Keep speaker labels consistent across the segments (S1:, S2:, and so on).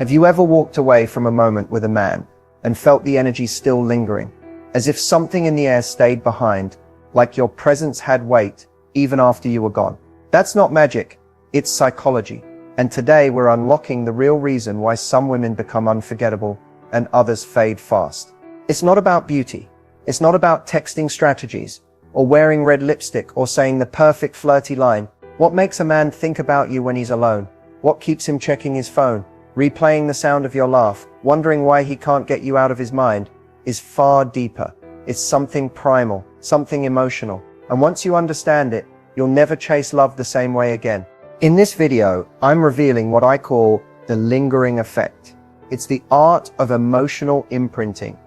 S1: Have you ever walked away from a moment with a man and felt the energy still lingering, as if something in the air stayed behind, like your presence had weight even after you were gone? That's not magic, it's psychology. And today we're unlocking the real reason why some women become unforgettable and others fade fast. It's not about beauty. It's not about texting strategies or wearing red lipstick or saying the perfect flirty line. What makes a man think about you when he's alone? What keeps him checking his phone, replaying the sound of your laugh, wondering why he can't get you out of his mind, is far deeper. It's something primal, something emotional. And once you understand it, you'll never chase love the same way again. In this video, I'm revealing what I call the lingering effect. It's the art of emotional imprinting.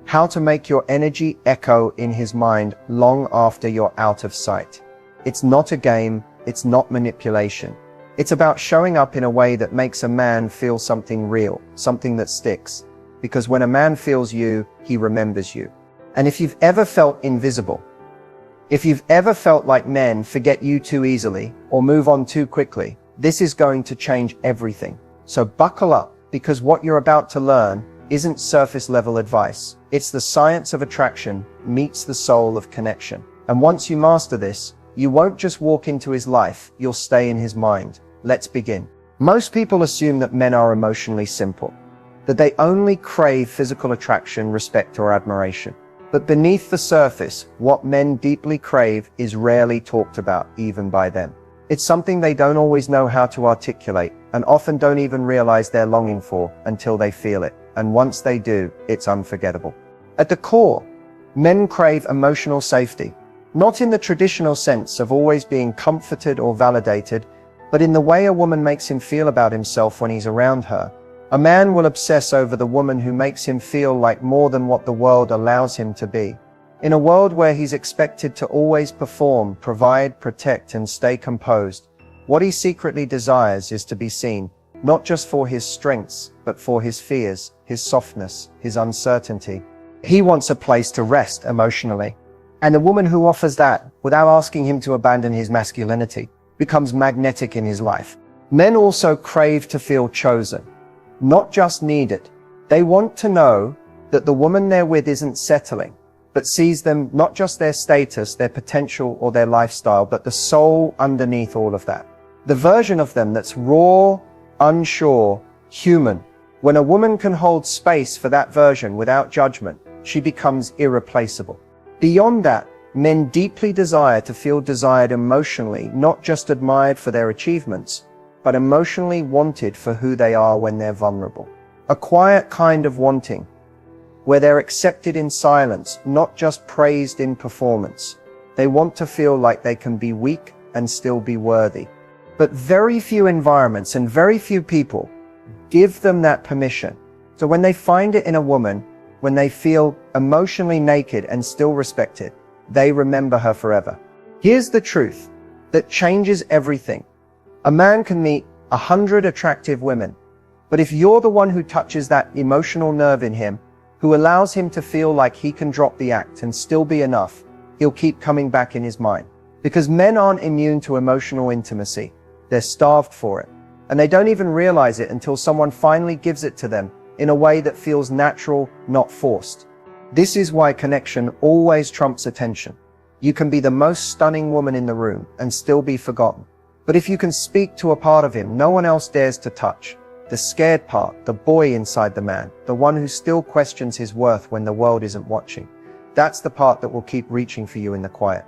S1: How to make your energy echo in his mind long after you're out of sight. It's not a game, it's not manipulation. It's about showing up in a way that makes a man feel something real, something that sticks. Because when a man feels you, he remembers you. And if you've ever felt invisible, if you've ever felt like men forget you too easily or move on too quickly, this is going to change everything. So buckle up, because what you're about to learn isn't surface level advice. It's the science of attraction meets the soul of connection. And once you master this, you won't just walk into his life, you'll stay in his mind. Let's begin. Most people assume that men are emotionally simple, that they only crave physical attraction, respect, or admiration. But beneath the surface, what men deeply crave is rarely talked about, even by them. It's something they don't always know how to articulate, and often don't even realize they're longing for until they feel it. And once they do, it's unforgettable. At the core, men crave emotional safety, not in the traditional sense of always being comforted or validated, but in the way a woman makes him feel about himself when he's around her. A man will obsess over the woman who makes him feel like more than what the world allows him to be. In a world where he's expected to always perform, provide, protect, and stay composed, what he secretly desires is to be seen, not just for his strengths, but for his fears, his softness, his uncertainty. He wants a place to rest emotionally. And the woman who offers that, without asking him to abandon his masculinity, becomes magnetic in his life. Men also crave to feel chosen, not just needed. They want to know that the woman they're with isn't settling, but sees them not just their status, their potential, or their lifestyle, but the soul underneath all of that. The version of them that's raw, unsure, human. When a woman can hold space for that version without judgment, she becomes irreplaceable. Beyond that, men deeply desire to feel desired emotionally, not just admired for their achievements, but emotionally wanted for who they are when they're vulnerable. A quiet kind of wanting, where they're accepted in silence, not just praised in performance. They want to feel like they can be weak and still be worthy. But very few environments and very few people give them that permission. So when they find it in a woman, when they feel emotionally naked and still respected, they remember her forever. Here's the truth that changes everything. A man can meet 100 attractive women, but if you're the one who touches that emotional nerve in him, who allows him to feel like he can drop the act and still be enough, he'll keep coming back in his mind. Because men aren't immune to emotional intimacy. They're starved for it. And they don't even realize it until someone finally gives it to them in a way that feels natural, not forced. This is why connection always trumps attention. You can be the most stunning woman in the room and still be forgotten. But if you can speak to a part of him no one else dares to touch, the scared part, the boy inside the man, the one who still questions his worth when the world isn't watching, that's the part that will keep reaching for you in the quiet.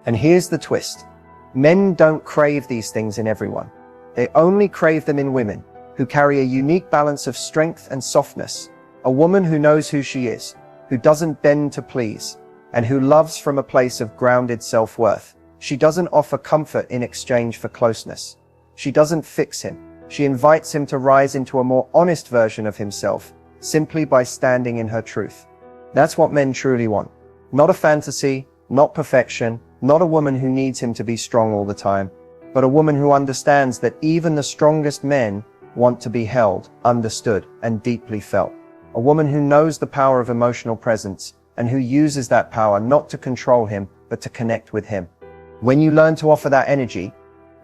S1: And here's the twist. Men don't crave these things in everyone. They only crave them in women who carry a unique balance of strength and softness. A woman who knows who she is, who doesn't bend to please, and who loves from a place of grounded self-worth. She doesn't offer comfort in exchange for closeness. She doesn't fix him. She invites him to rise into a more honest version of himself, simply by standing in her truth. That's what men truly want. Not a fantasy, not perfection, not a woman who needs him to be strong all the time, but a woman who understands that even the strongest men want to be held, understood, and deeply felt. A woman who knows the power of emotional presence and who uses that power not to control him, but to connect with him. When you learn to offer that energy,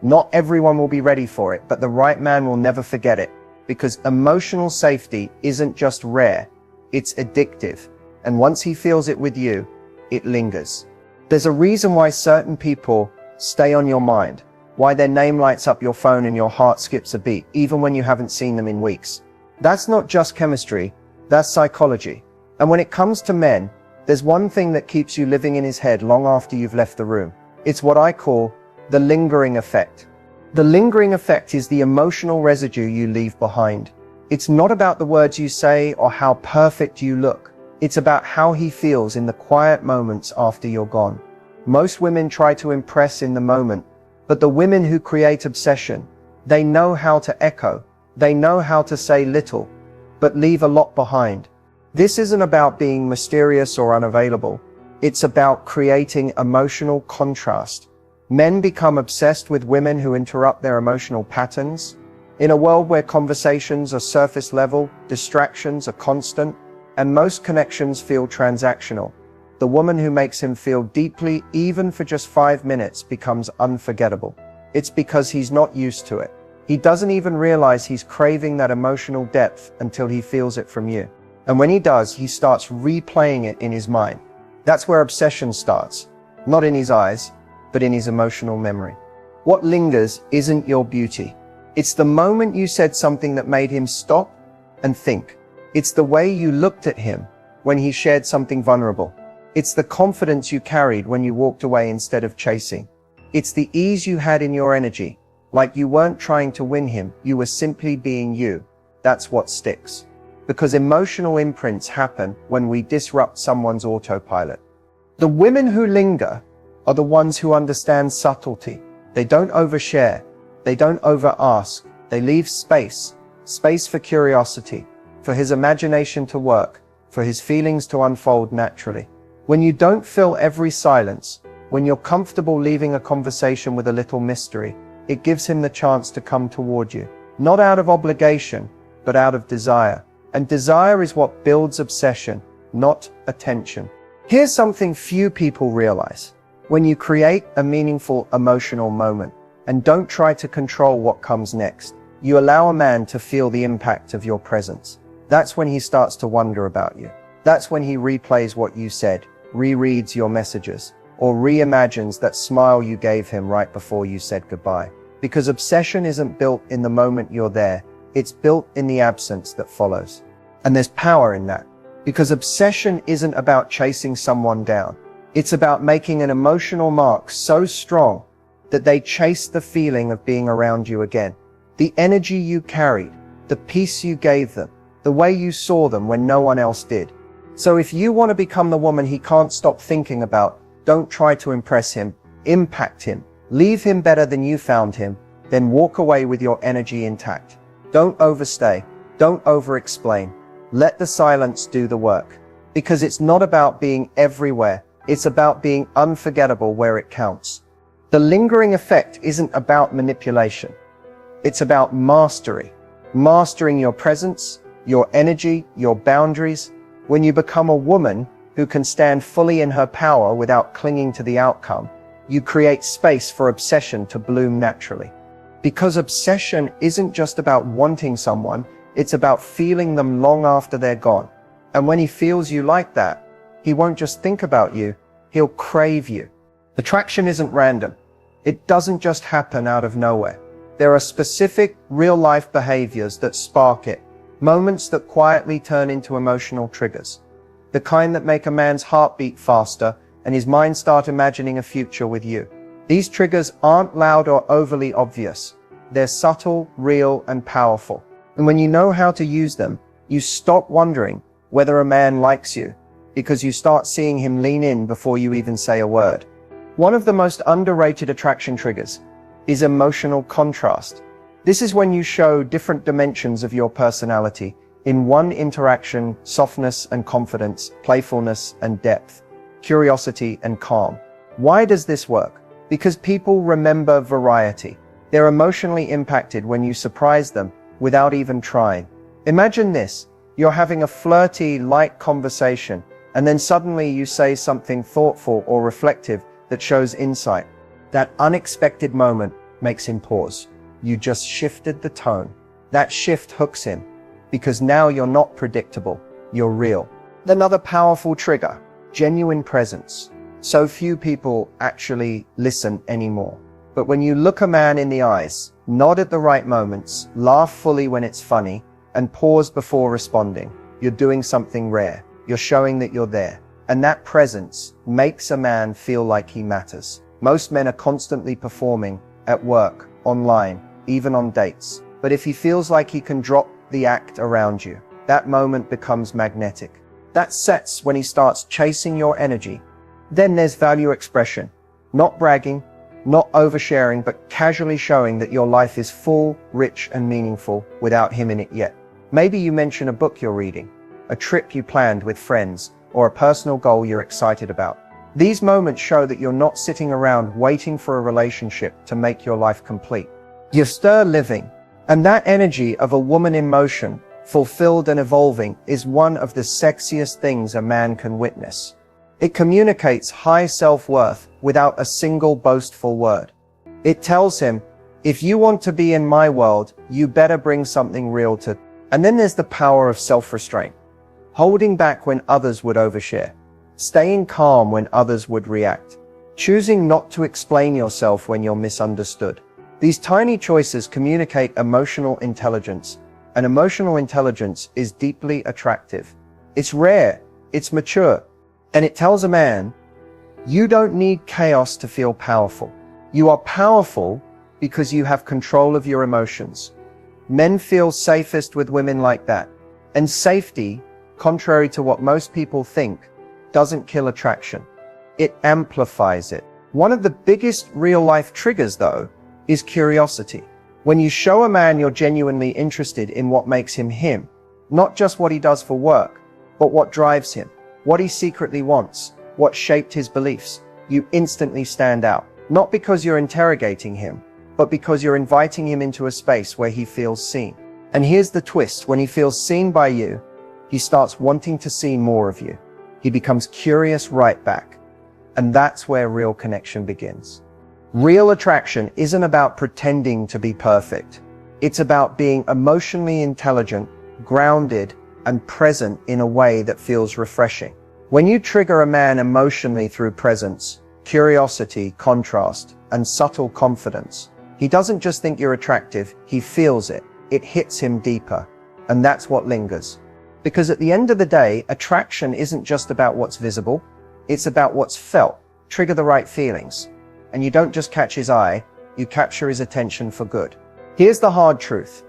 S1: not everyone will be ready for it, but the right man will never forget it. because emotional safety isn't just rare, it's addictive. And once he feels it with you, it lingers. There's a reason why certain people stay on your mind, why their name lights up your phone and your heart skips a beat, even when you haven't seen them in weeks. That's not just chemistry, that's psychology. And when it comes to men, there's one thing that keeps you living in his head long after you've left the room. It's what I call the lingering effect. The lingering effect is the emotional residue you leave behind. It's not about the words you say or how perfect you look. It's about how he feels in the quiet moments after you're gone. Most women try to impress in the moment, but the women who create obsession, they know how to echo. They know how to say little, but leave a lot behind. This isn't about being mysterious or unavailable. It's about creating emotional contrast. Men become obsessed with women who interrupt their emotional patterns. In a world where conversations are surface level, distractions are constant, and most connections feel transactional, the woman who makes him feel deeply, even for just 5 minutes, becomes unforgettable. It's because he's not used to it. He doesn't even realize he's craving that emotional depth until he feels it from you. And when he does, he starts replaying it in his mind. That's where obsession starts. Not in his eyes, but in his emotional memory. What lingers isn't your beauty. It's the moment you said something that made him stop and think. It's the way you looked at him when he shared something vulnerable. It's the confidence you carried when you walked away instead of chasing. It's the ease you had in your energy, like you weren't trying to win him, you were simply being you. That's what sticks. Because emotional imprints happen when we disrupt someone's autopilot. The women who linger are the ones who understand subtlety. They don't overshare. They don't over-ask. They leave space for curiosity, for his imagination to work, for his feelings to unfold naturally. When you don't fill every silence, when you're comfortable leaving a conversation with a little mystery, it gives him the chance to come toward you. Not out of obligation, but out of desire. And desire is what builds obsession, not attention. Here's something few people realize. When you create a meaningful emotional moment and don't try to control what comes next, you allow a man to feel the impact of your presence. That's when he starts to wonder about you. That's when he replays what you said, rereads your messages, or reimagines that smile you gave him right before you said goodbye. Because obsession isn't built in the moment you're there, it's built in the absence that follows. And there's power in that. Because obsession isn't about chasing someone down. It's about making an emotional mark so strong that they chase the feeling of being around you again. The energy you carried, the peace you gave them, the way you saw them when no one else did. So if you want to become the woman he can't stop thinking about, don't try to impress him, impact him, leave him better than you found him, then walk away with your energy intact. Don't overstay, don't over-explain. Let the silence do the work. Because it's not about being everywhere, it's about being unforgettable where it counts. The lingering effect isn't about manipulation. It's about mastery. Mastering your presence, your energy, your boundaries. When you become a woman who can stand fully in her power without clinging to the outcome, you create space for obsession to bloom naturally. Because obsession isn't just about wanting someone, it's about feeling them long after they're gone. And when he feels you like that, he won't just think about you, he'll crave you. Attraction isn't random. It doesn't just happen out of nowhere. There are specific, real-life behaviors that spark it. Moments that quietly turn into emotional triggers. The kind that make a man's heart beat faster and his mind start imagining a future with you. These triggers aren't loud or overly obvious. They're subtle, real, and powerful. And when you know how to use them, you stop wondering whether a man likes you, because you start seeing him lean in before you even say a word. One of the most underrated attraction triggers is emotional contrast. This is when you show different dimensions of your personality in one interaction: softness and confidence, playfulness and depth, curiosity and calm. Why does this work? Because people remember variety. They're emotionally impacted when you surprise them without even trying. Imagine this. You're having a flirty, light conversation, and then suddenly you say something thoughtful or reflective that shows insight. That unexpected moment makes him pause. You just shifted the tone. That shift hooks him, because now you're not predictable, you're real. Another powerful trigger, genuine presence. So few people actually listen anymore. But when you look a man in the eyes, nod at the right moments, laugh fully when it's funny, and pause before responding, you're doing something rare. You're showing that you're there. And that presence makes a man feel like he matters. Most men are constantly performing at work, online, even on dates. But if he feels like he can drop the act around you, that moment becomes magnetic. That sets when he starts chasing your energy. Then there's value expression. Not bragging, not oversharing, but casually showing that your life is full, rich, and meaningful without him in it yet. Maybe you mention a book you're reading, a trip you planned with friends, or a personal goal you're excited about. These moments show that you're not sitting around waiting for a relationship to make your life complete. You stir living, and that energy of a woman in motion, fulfilled and evolving, is one of the sexiest things a man can witness. It communicates high self-worth without a single boastful word. It tells him, if you want to be in my world, you better bring something real to. And then there's the power of self-restraint. Holding back when others would overshare. Staying calm when others would react. Choosing not to explain yourself when you're misunderstood. These tiny choices communicate emotional intelligence, and emotional intelligence is deeply attractive. It's rare, it's mature, and it tells a man, you don't need chaos to feel powerful. You are powerful because you have control of your emotions. Men feel safest with women like that. And safety, contrary to what most people think, doesn't kill attraction. It amplifies it. One of the biggest real-life triggers, though, is curiosity. When you show a man you're genuinely interested in what makes him him, not just what he does for work, but what drives him, what he secretly wants, what shaped his beliefs, you instantly stand out. Not because you're interrogating him, but because you're inviting him into a space where he feels seen. And here's the twist: when he feels seen by you, he starts wanting to see more of you. He becomes curious right back. And that's where real connection begins. Real attraction isn't about pretending to be perfect. It's about being emotionally intelligent, grounded, and present in a way that feels refreshing. When you trigger a man emotionally through presence, curiosity, contrast, and subtle confidence, he doesn't just think you're attractive, he feels it. It hits him deeper. And that's what lingers. Because at the end of the day, attraction isn't just about what's visible, it's about what's felt. Trigger the right feelings. And you don't just catch his eye, you capture his attention for good. Here's the hard truth.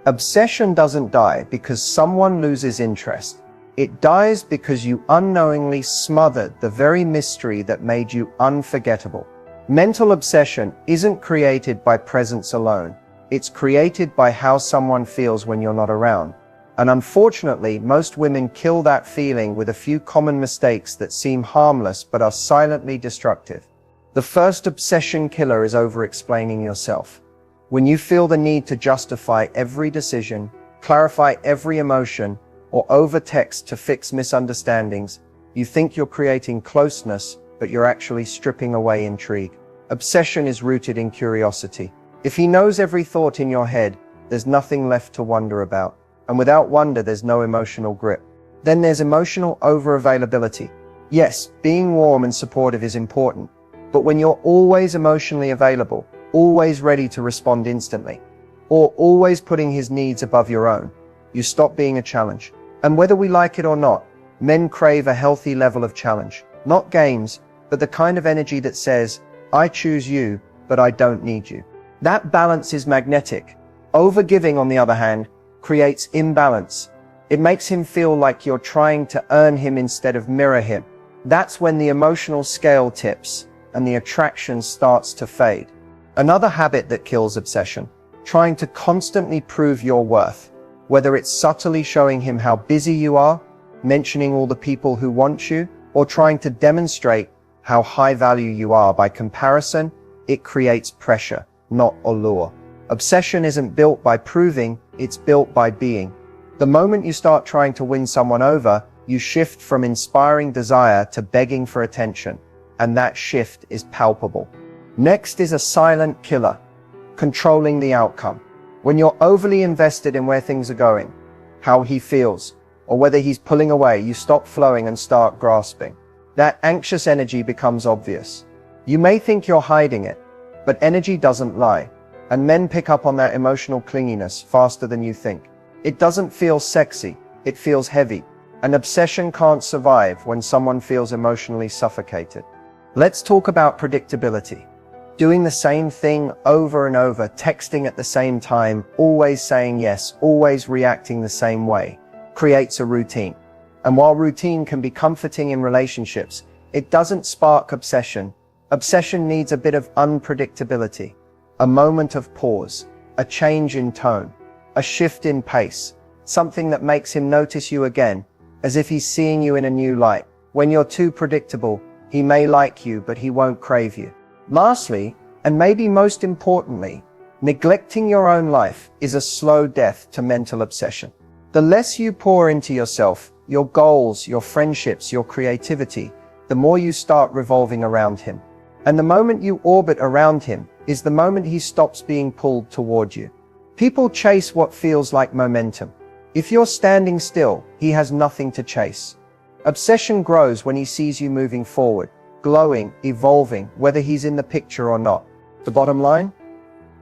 S1: Obsession doesn't die because someone loses interest. It dies because you unknowingly smothered the very mystery that made you unforgettable. Mental obsession isn't created by presence alone. It's created by how someone feels when you're not around. And unfortunately, most women kill that feeling with a few common mistakes that seem harmless but are silently destructive. The first obsession killer is over-explaining yourself. When you feel the need to justify every decision, clarify every emotion, or over-text to fix misunderstandings, you think you're creating closeness, but you're actually stripping away intrigue. Obsession is rooted in curiosity. If he knows every thought in your head, there's nothing left to wonder about. And without wonder, there's no emotional grip. Then there's emotional over-availability. Yes, being warm and supportive is important, but when you're always emotionally available, always ready to respond instantly, or always putting his needs above your own, you stop being a challenge. And whether we like it or not, men crave a healthy level of challenge. Not games, but the kind of energy that says, I choose you, but I don't need you. That balance is magnetic. Overgiving, on the other hand, creates imbalance. It makes him feel like you're trying to earn him instead of mirror him. That's when the emotional scale tips and the attraction starts to fade. Another habit that kills obsession, trying to constantly prove your worth. Whether it's subtly showing him how busy you are, mentioning all the people who want you, or trying to demonstrate how high value you are by comparison, it creates pressure, not allure. Obsession isn't built by proving, it's built by being. The moment you start trying to win someone over, you shift from inspiring desire to begging for attention, and that shift is palpable. Next is a silent killer, controlling the outcome. When you're overly invested in where things are going, how he feels, or whether he's pulling away, you stop flowing and start grasping. That anxious energy becomes obvious. You may think you're hiding it, but energy doesn't lie, and men pick up on that emotional clinginess faster than you think. It doesn't feel sexy, it feels heavy. An obsession can't survive when someone feels emotionally suffocated. Let's talk about predictability. Doing the same thing over and over, texting at the same time, always saying yes, always reacting the same way, creates a routine. And while routine can be comforting in relationships, it doesn't spark obsession. Obsession needs a bit of unpredictability, a moment of pause, a change in tone, a shift in pace, something that makes him notice you again, as if he's seeing you in a new light. When you're too predictable, he may like you, but he won't crave you. Lastly, and maybe most importantly, neglecting your own life is a slow death to mental obsession. The less you pour into yourself, your goals, your friendships, your creativity, the more you start revolving around him. And the moment you orbit around him is the moment he stops being pulled toward you. People chase what feels like momentum. If you're standing still, he has nothing to chase. Obsession grows when he sees you moving forward, glowing, evolving, whether he's in the picture or not. The bottom line?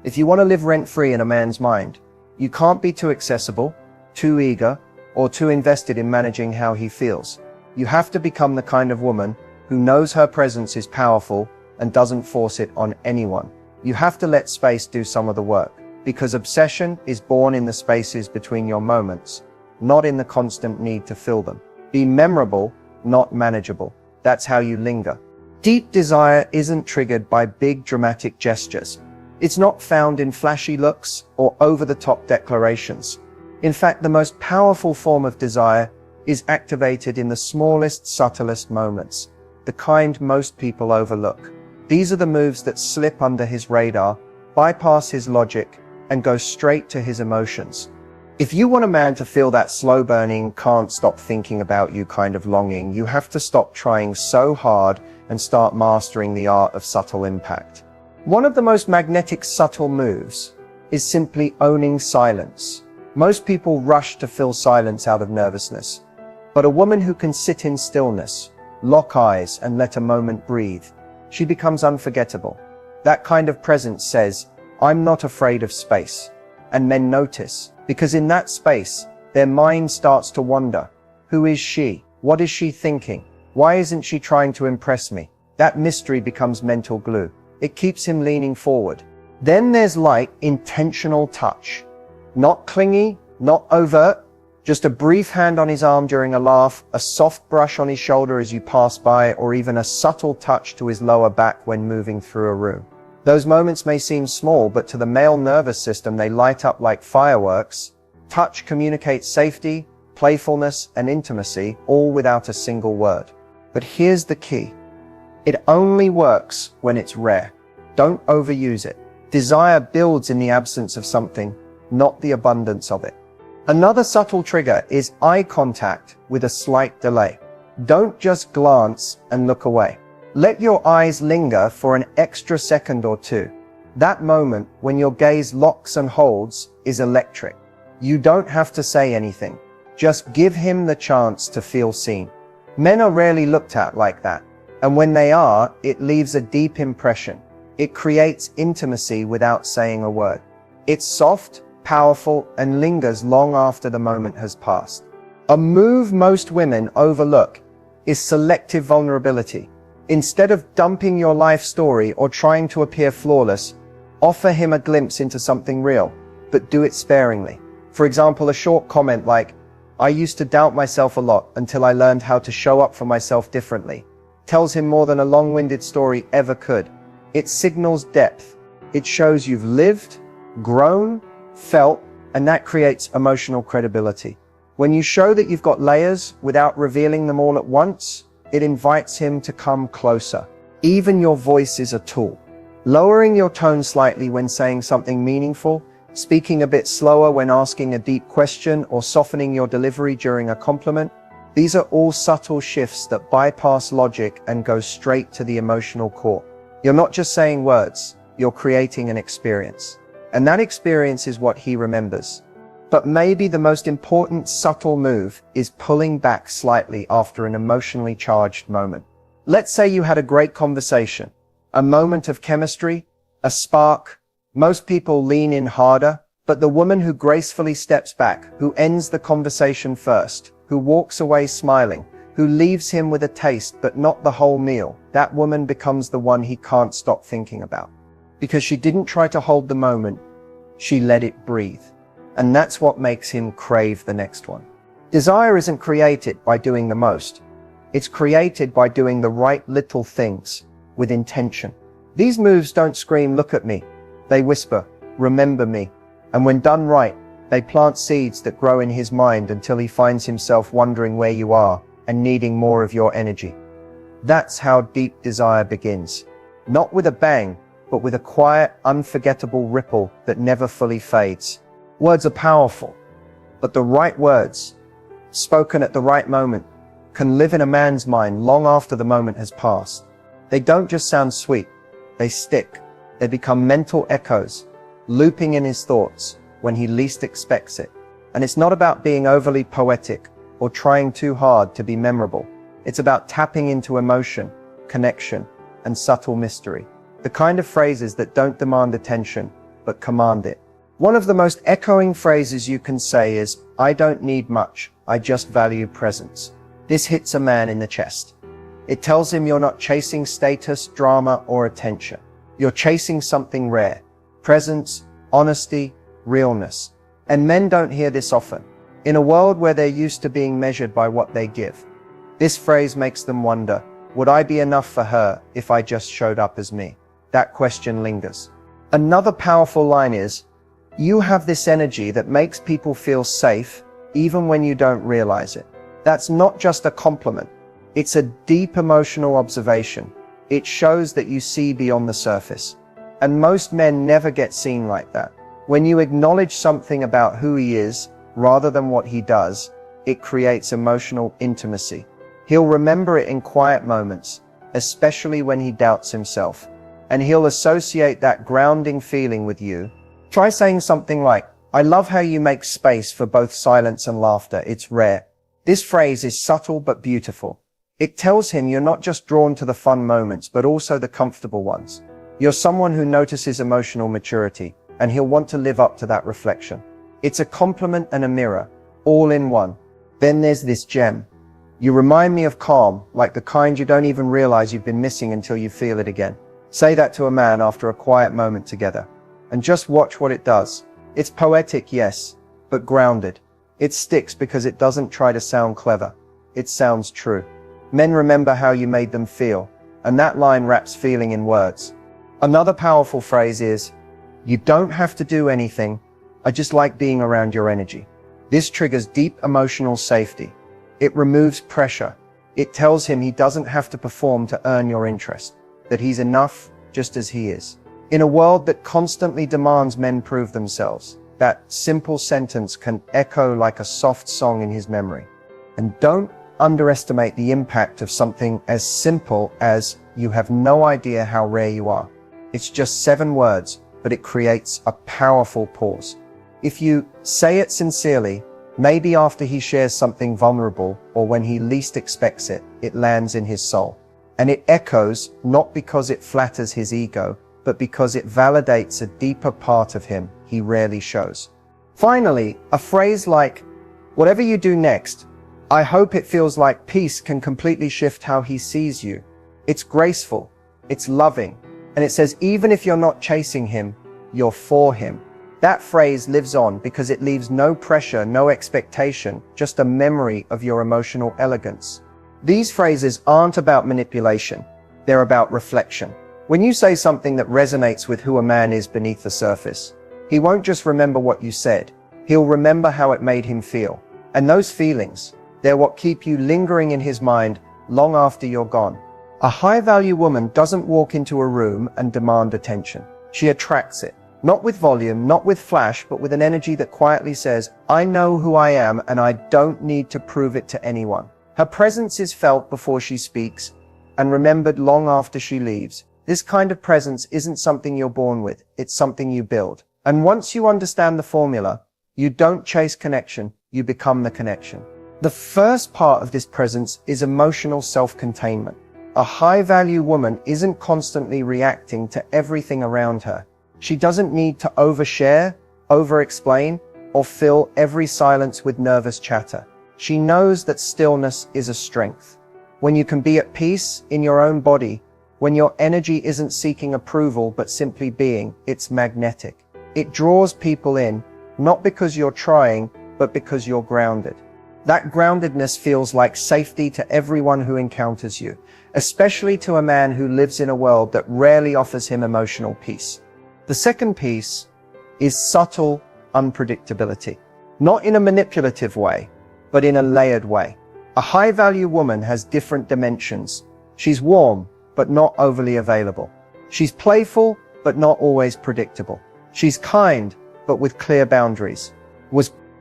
S1: If you want to live rent-free in a man's mind, you can't be too accessible, too eager, or too invested in managing how he feels. You have to become the kind of woman who knows her presence is powerful and doesn't force it on anyone. You have to let space do some of the work, because obsession is born in the spaces between your moments, not in the constant need to fill them. Be memorable, not manageable. That's how you linger. Deep desire isn't triggered by big dramatic gestures. It's not found in flashy looks or over-the-top declarations. In fact, the most powerful form of desire is activated in the smallest, subtlest moments, the kind most people overlook. These are the moves that slip under his radar, bypass his logic, and go straight to his emotions. If you want a man to feel that slow-burning, can't stop thinking about you kind of longing, you have to stop trying so hard and start mastering the art of subtle impact. One of the most magnetic subtle moves is simply owning silence. Most people rush to fill silence out of nervousness, but a woman who can sit in stillness, lock eyes, and let a moment breathe, she becomes unforgettable. That kind of presence says, "I'm not afraid of space." And men notice, because in that space, their mind starts to wonder. Who is she? What is she thinking? Why isn't she trying to impress me? That mystery becomes mental glue. It keeps him leaning forward. Then there's light, intentional touch. Not clingy, not overt, just a brief hand on his arm during a laugh, a soft brush on his shoulder as you pass by, or even a subtle touch to his lower back when moving through a room. Those moments may seem small, but to the male nervous system, they light up like fireworks. Touch communicates safety, playfulness, and intimacy, all without a single word. But here's the key. It only works when it's rare. Don't overuse it. Desire builds in the absence of something, not the abundance of it. Another subtle trigger is eye contact with a slight delay. Don't just glance and look away. Let your eyes linger for an extra second or two. That moment when your gaze locks and holds is electric. You don't have to say anything. Just give him the chance to feel seen. Men are rarely looked at like that. And when they are, it leaves a deep impression. It creates intimacy without saying a word. It's soft, powerful, and lingers long after the moment has passed. A move most women overlook is selective vulnerability. Instead of dumping your life story or trying to appear flawless, offer him a glimpse into something real, but do it sparingly. For example, a short comment like, "I used to doubt myself a lot until I learned how to show up for myself differently," tells him more than a long-winded story ever could. It signals depth. It shows you've lived, grown, felt, and that creates emotional credibility. When you show that you've got layers without revealing them all at once, it invites him to come closer. Even your voice is a tool. Lowering your tone slightly when saying something meaningful, speaking a bit slower when asking a deep question, or softening your delivery during a compliment, these are all subtle shifts that bypass logic and go straight to the emotional core. You're not just saying words, you're creating an experience. And that experience is what he remembers. But maybe the most important subtle move is pulling back slightly after an emotionally charged moment. Let's say you had a great conversation, a moment of chemistry, a spark. Most people lean in harder, but the woman who gracefully steps back, who ends the conversation first, who walks away smiling, who leaves him with a taste but not the whole meal, that woman becomes the one he can't stop thinking about. Because she didn't try to hold the moment, she let it breathe. And that's what makes him crave the next one. Desire isn't created by doing the most. It's created by doing the right little things with intention. These moves don't scream, "Look at me." They whisper, "Remember me." And when done right, they plant seeds that grow in his mind until he finds himself wondering where you are and needing more of your energy. That's how deep desire begins. Not with a bang, but with a quiet, unforgettable ripple that never fully fades. Words are powerful, but the right words, spoken at the right moment, can live in a man's mind long after the moment has passed. They don't just sound sweet, they stick. They become mental echoes, looping in his thoughts when he least expects it. And it's not about being overly poetic or trying too hard to be memorable. It's about tapping into emotion, connection, and subtle mystery. The kind of phrases that don't demand attention, but command it. One of the most echoing phrases you can say is, "I don't need much, I just value presence." This hits a man in the chest. It tells him you're not chasing status, drama, or attention. You're chasing something rare. Presence, honesty, realness. And men don't hear this often. In a world where they're used to being measured by what they give, this phrase makes them wonder, would I be enough for her if I just showed up as me? That question lingers. Another powerful line is, "You have this energy that makes people feel safe, even when you don't realize it." That's not just a compliment. It's a deep emotional observation. It shows that you see beyond the surface. And most men never get seen like that. When you acknowledge something about who he is, rather than what he does, it creates emotional intimacy. He'll remember it in quiet moments, especially when he doubts himself. And he'll associate that grounding feeling with you. Try saying something like, "I love how you make space for both silence and laughter. It's rare." This phrase is subtle but beautiful. It tells him you're not just drawn to the fun moments, but also the comfortable ones. You're someone who notices emotional maturity, and he'll want to live up to that reflection. It's a compliment and a mirror, all in one. Then there's this gem. "You remind me of calm, like the kind you don't even realize you've been missing until you feel it again." Say that to a man after a quiet moment together, and just watch what it does. It's poetic, yes, but grounded. It sticks because it doesn't try to sound clever. It sounds true. Men remember how you made them feel, and that line wraps feeling in words. Another powerful phrase is, "You don't have to do anything. I just like being around your energy." This triggers deep emotional safety. It removes pressure. It tells him he doesn't have to perform to earn your interest, that he's enough just as he is. In a world that constantly demands men prove themselves, that simple sentence can echo like a soft song in his memory. And don't underestimate the impact of something as simple as, "You have no idea how rare you are." It's just 7 words, but it creates a powerful pause. If you say it sincerely, maybe after he shares something vulnerable or when he least expects it, it lands in his soul. And it echoes not because it flatters his ego, but because it validates a deeper part of him he rarely shows. Finally, a phrase like, "Whatever you do next, I hope it feels like peace," can completely shift how he sees you. It's graceful, it's loving, and it says even if you're not chasing him, you're for him. That phrase lives on because it leaves no pressure, no expectation, just a memory of your emotional elegance. These phrases aren't about manipulation, they're about reflection. When you say something that resonates with who a man is beneath the surface, he won't just remember what you said, he'll remember how it made him feel. And those feelings, they're what keep you lingering in his mind long after you're gone. A high-value woman doesn't walk into a room and demand attention. She attracts it. Not with volume, not with flash, but with an energy that quietly says, "I know who I am and I don't need to prove it to anyone." Her presence is felt before she speaks and remembered long after she leaves. This kind of presence isn't something you're born with, it's something you build. And once you understand the formula, you don't chase connection, you become the connection. The first part of this presence is emotional self-containment. A high-value woman isn't constantly reacting to everything around her. She doesn't need to overshare, over-explain, or fill every silence with nervous chatter. She knows that stillness is a strength. When you can be at peace in your own body, when your energy isn't seeking approval but simply being, it's magnetic. It draws people in, not because you're trying, but because you're grounded. That groundedness feels like safety to everyone who encounters you, especially to a man who lives in a world that rarely offers him emotional peace. The second piece is subtle unpredictability. Not in a manipulative way, but in a layered way. A high-value woman has different dimensions. She's warm, but not overly available. She's playful, but not always predictable. She's kind, but with clear boundaries.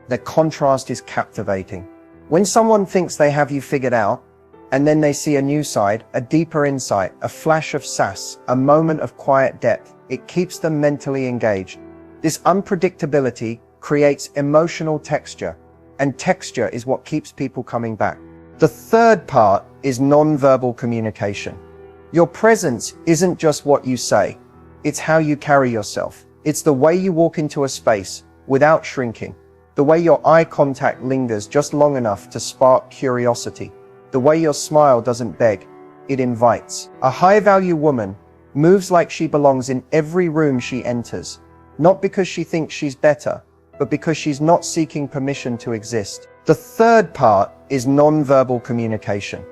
S1: The contrast is captivating. When someone thinks they have you figured out, and then they see a new side, a deeper insight, a flash of sass, a moment of quiet depth, it keeps them mentally engaged. This unpredictability creates emotional texture, and texture is what keeps people coming back. The third part is nonverbal communication. Your presence isn't just what you say, it's how you carry yourself. It's the way you walk into a space without shrinking, the way your eye contact lingers just long enough to spark curiosity, the way your smile doesn't beg, it invites. A high-value woman moves like she belongs in every room she enters, not because she thinks she's better, but because she's not seeking permission to exist. The third part is nonverbal communication.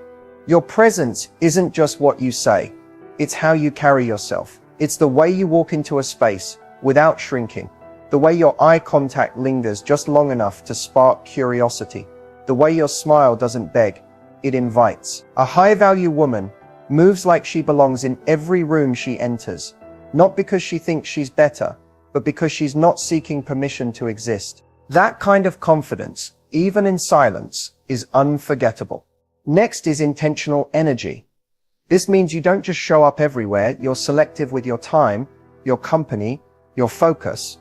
S1: Your presence isn't just what you say, it's how you carry yourself. It's the way you walk into a space without shrinking, the way your eye contact lingers just long enough to spark curiosity, the way your smile doesn't beg, it invites. A high-value woman moves like she belongs in every room she enters, not because she thinks she's better, but because she's not seeking permission to exist. That kind of confidence, even in silence, is unforgettable. Next is intentional energy. This means you don't just show up everywhere, you're selective with your time, your company, your focus.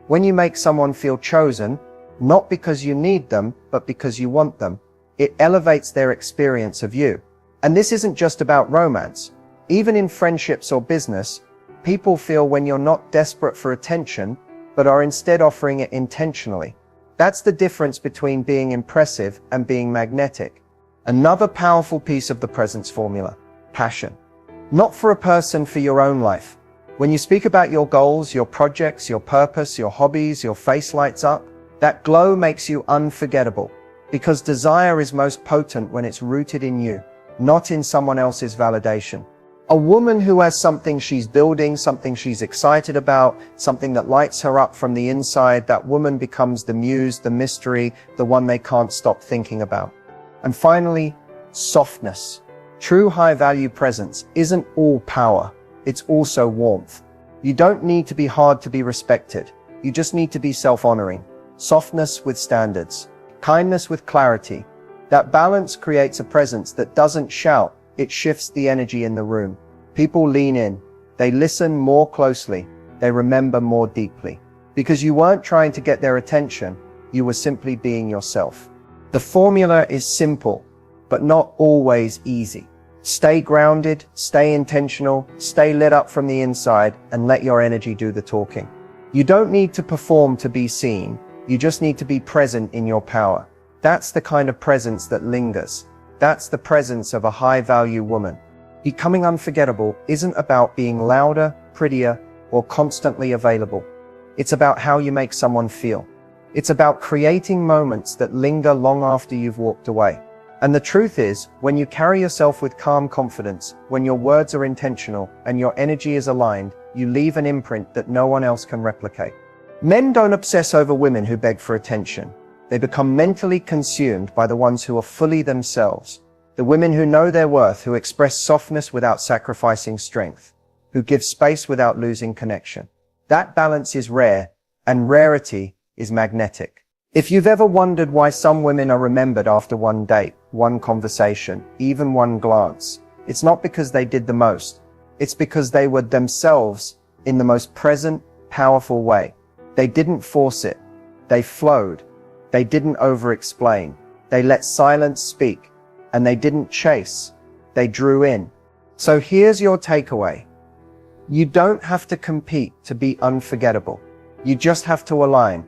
S1: When you make someone feel chosen, not because you need them, but because you want them, it elevates their experience of you. And this isn't just about romance. Even in friendships or business, people feel when you're not desperate for attention, but are instead offering it intentionally. That's the difference between being impressive and being magnetic. Another powerful piece of the presence formula: passion. Not for a person, for your own life. When you speak about your goals, your projects, your purpose, your hobbies, your face lights up. That glow makes you unforgettable, because desire is most potent when it's rooted in you, not in someone else's validation. A woman who has something she's building, something she's excited about, something that lights her up from the inside, that woman becomes the muse, the mystery, the one they can't stop thinking about. And finally, softness. True high-value presence isn't all power, it's also warmth. You don't need to be hard to be respected. You just need to be self-honoring. Softness with standards, kindness with clarity. That balance creates a presence that doesn't shout, it shifts the energy in the room. People lean in, they listen more closely, they remember more deeply. Because you weren't trying to get their attention, you were simply being yourself. The formula is simple, but not always easy. Stay grounded, stay intentional, stay lit up from the inside, and let your energy do the talking. You don't need to perform to be seen, you just need to be present in your power. That's the kind of presence that lingers. That's the presence of a high-value woman. Becoming unforgettable isn't about being louder, prettier, or constantly available. It's about how you make someone feel. It's about creating moments that linger long after you've walked away. And the truth is, when you carry yourself with calm confidence, when your words are intentional, and your energy is aligned, you leave an imprint that no one else can replicate. Men don't obsess over women who beg for attention. They become mentally consumed by the ones who are fully themselves. The women who know their worth, who express softness without sacrificing strength, who give space without losing connection. That balance is rare, and rarity is magnetic. If you've ever wondered why some women are remembered after one date, one conversation, even one glance, it's not because they did the most. It's because they were themselves in the most present, powerful way. They didn't force it. They flowed. They didn't over-explain. They let silence speak. And they didn't chase. They drew in. So here's your takeaway. You don't have to compete to be unforgettable. You just have to align.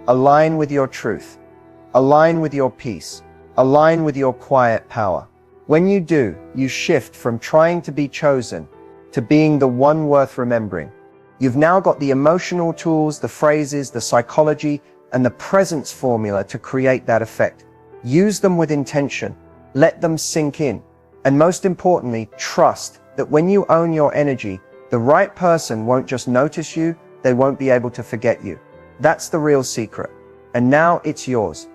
S1: Align with your truth. Align with your peace. Align with your quiet power. When you do, you shift from trying to be chosen to being the one worth remembering. You've now got the emotional tools, the phrases, the psychology, and the presence formula to create that effect. Use them with intention. Let them sink in. And most importantly, trust that when you own your energy, the right person won't just notice you, they won't be able to forget you. That's the real secret. And now it's yours.